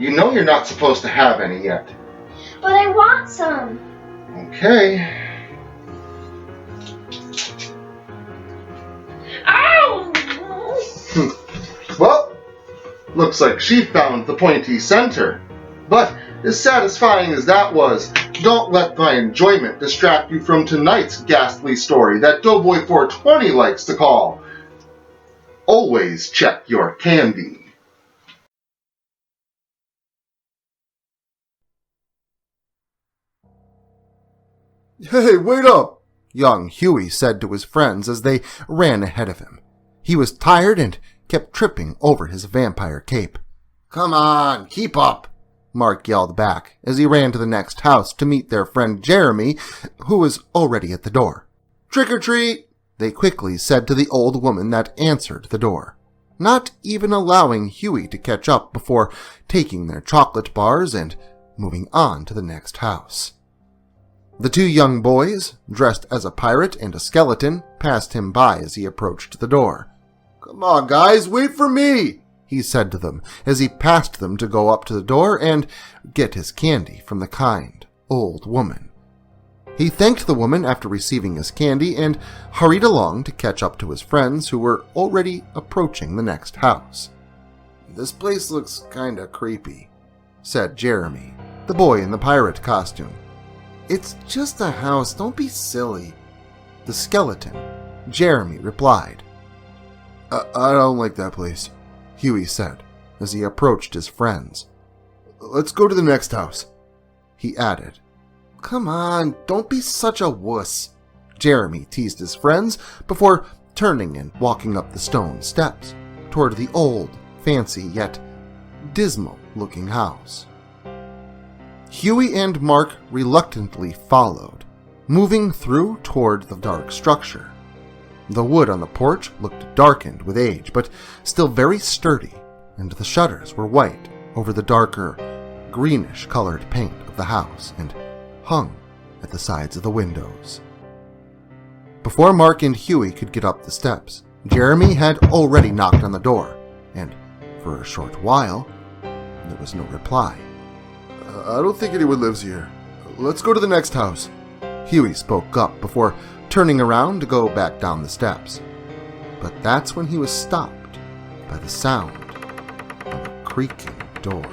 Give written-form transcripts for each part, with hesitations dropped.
You know you're not supposed to have any yet. But I want some. Okay. Ow! Well, looks like she found the pointy center. But as satisfying as that was, don't let my enjoyment distract you from tonight's ghastly story that Doughboy420 likes to call Always Check Your Candy. "Hey, wait up!" young Huey said to his friends as they ran ahead of him. He was tired and kept tripping over his vampire cape. "Come on, keep up!" Mark yelled back as he ran to the next house to meet their friend Jeremy, who was already at the door. "Trick or treat!" they quickly said to the old woman that answered the door, not even allowing Huey to catch up before taking their chocolate bars and moving on to the next house. The two young boys, dressed as a pirate and a skeleton, passed him by as he approached the door. "Come on, guys, wait for me," he said to them as he passed them to go up to the door and get his candy from the kind old woman. He thanked the woman after receiving his candy and hurried along to catch up to his friends who were already approaching the next house. "This place looks kinda creepy," said Jeremy, the boy in the pirate costume. "It's just a house, don't be silly." The skeleton, Jeremy, replied. I don't like that place," Huey said as he approached his friends. "Let's go to the next house," he added. "Come on, don't be such a wuss," Jeremy teased his friends before turning and walking up the stone steps toward the old, fancy yet dismal-looking house. Huey and Mark reluctantly followed, moving through toward the dark structure. The wood on the porch looked darkened with age, but still very sturdy, and the shutters were white over the darker, greenish-colored paint of the house and hung at the sides of the windows. Before Mark and Huey could get up the steps, Jeremy had already knocked on the door, and for a short while, there was no reply. "I don't think anyone lives here. Let's go to the next house," Huey spoke up before turning around to go back down the steps. But that's when he was stopped by the sound of a creaking door.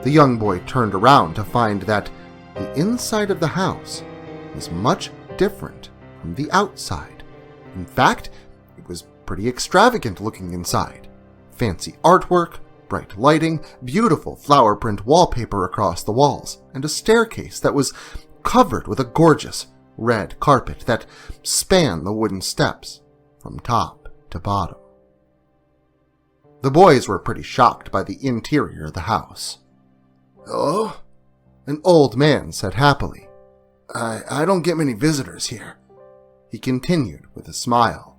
The young boy turned around to find that the inside of the house was much different from the outside. In fact, it was pretty extravagant looking inside. Fancy artwork, bright lighting, beautiful flower print wallpaper across the walls, and a staircase that was covered with a gorgeous red carpet that spanned the wooden steps from top to bottom. The boys were pretty shocked by the interior of the house. "Oh?" an old man said happily. I don't get many visitors here," he continued with a smile.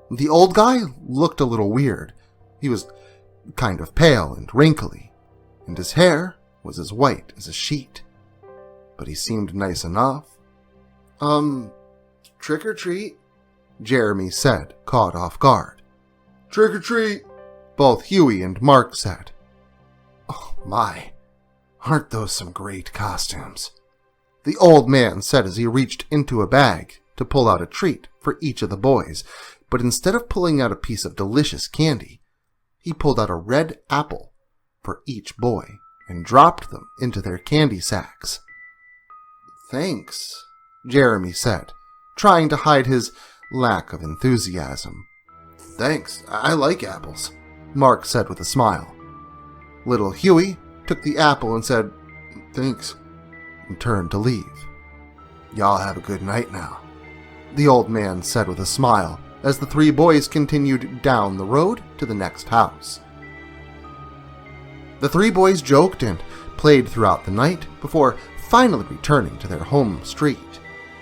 The old guy looked a little weird. He was kind of pale and wrinkly, and his hair was as white as a sheet. But he seemed nice enough. Trick or treat?" Jeremy said, caught off guard. "Trick or treat," both Huey and Mark said. "Oh my, aren't those some great costumes?" the old man said as he reached into a bag to pull out a treat for each of the boys, but instead of pulling out a piece of delicious candy, he pulled out a red apple for each boy and dropped them into their candy sacks. "Thanks," Jeremy said, trying to hide his lack of enthusiasm. "Thanks, I like apples," Mark said with a smile. Little Huey took the apple and said, "Thanks," and turned to leave. "Y'all have a good night now," the old man said with a smile as the three boys continued down the road to the next house. The three boys joked and played throughout the night before finally returning to their home street,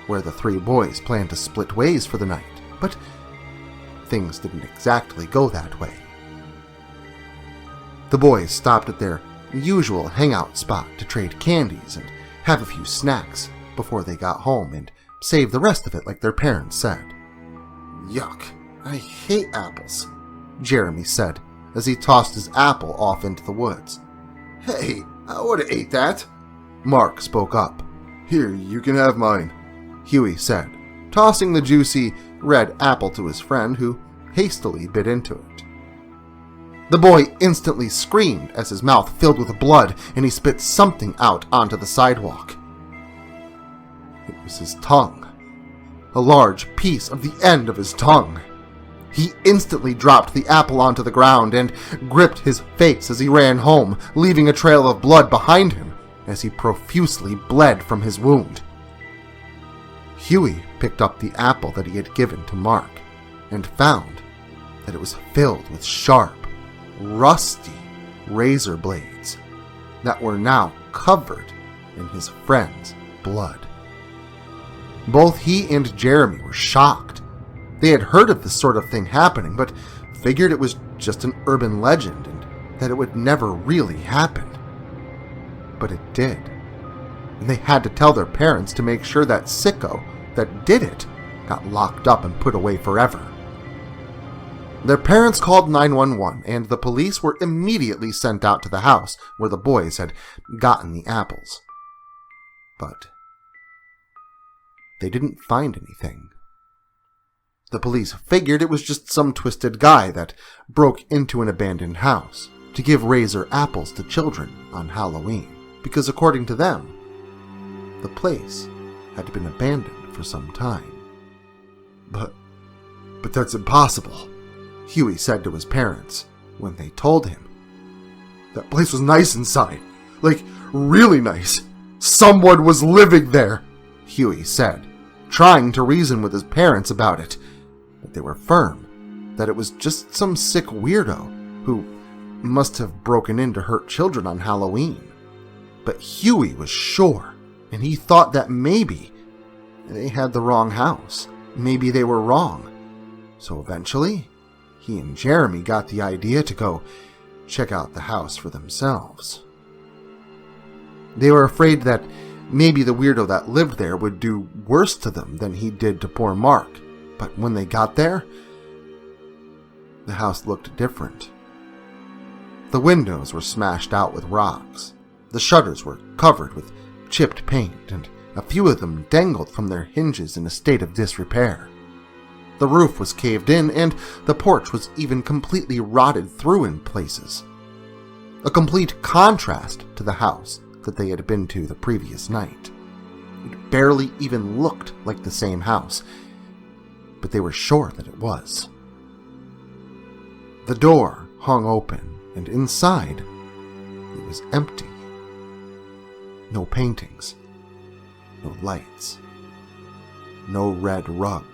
where the three boys planned to split ways for the night, but things didn't exactly go that way. The boys stopped at their usual hangout spot to trade candies and have a few snacks before they got home and save the rest of it like their parents said. "Yuck, I hate apples," Jeremy said as he tossed his apple off into the woods. "Hey, I would have ate that," Mark spoke up. "Here, you can have mine," Huey said, tossing the juicy red apple to his friend, who hastily bit into it. The boy instantly screamed as his mouth filled with blood and he spit something out onto the sidewalk. It was his tongue. A large piece of the end of his tongue. He instantly dropped the apple onto the ground and gripped his face as he ran home, leaving a trail of blood behind him as he profusely bled from his wound. Huey picked up the apple that he had given to Mark and found that it was filled with sharp, rusty razor blades that were now covered in his friend's blood. Both he and Jeremy were shocked. They had heard of this sort of thing happening, but figured it was just an urban legend and that it would never really happen. But it did, and they had to tell their parents to make sure that sicko that did it got locked up and put away forever. Their parents called 911, and the police were immediately sent out to the house where the boys had gotten the apples. But they didn't find anything. The police figured it was just some twisted guy that broke into an abandoned house to give razor apples to children on Halloween, because according to them, the place had been abandoned for some time. But that's impossible, Huey said to his parents when they told him. That place was nice inside, like really nice. Someone was living there, Huey said, trying to reason with his parents about it, but they were firm that it was just some sick weirdo who must have broken in to hurt children on Halloween. But Huey was sure, and he thought that maybe they had the wrong house. Maybe they were wrong. So eventually, he and Jeremy got the idea to go check out the house for themselves. They were afraid that maybe the weirdo that lived there would do worse to them than he did to poor Mark. But when they got there, the house looked different. The windows were smashed out with rocks. The shutters were covered with chipped paint, and a few of them dangled from their hinges in a state of disrepair. The roof was caved in, and the porch was even completely rotted through in places. A complete contrast to the house that they had been to the previous night. It barely even looked like the same house, but they were sure that it was. The door hung open, and inside, it was empty. No paintings, no lights, no red rug.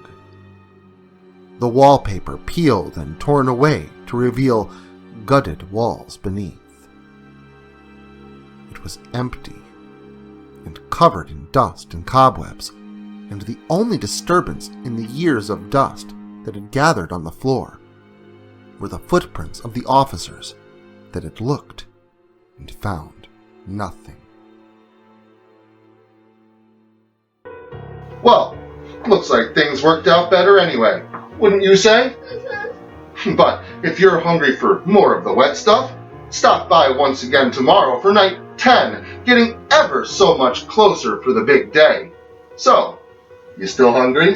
The wallpaper peeled and torn away to reveal gutted walls beneath. It was empty and covered in dust and cobwebs, and the only disturbance in the years of dust that had gathered on the floor were the footprints of the officers that had looked and found nothing. Well, looks like things worked out better anyway, wouldn't you say? But if you're hungry for more of the wet stuff, stop by once again tomorrow for night 10, getting ever so much closer for the big day. So, you still hungry?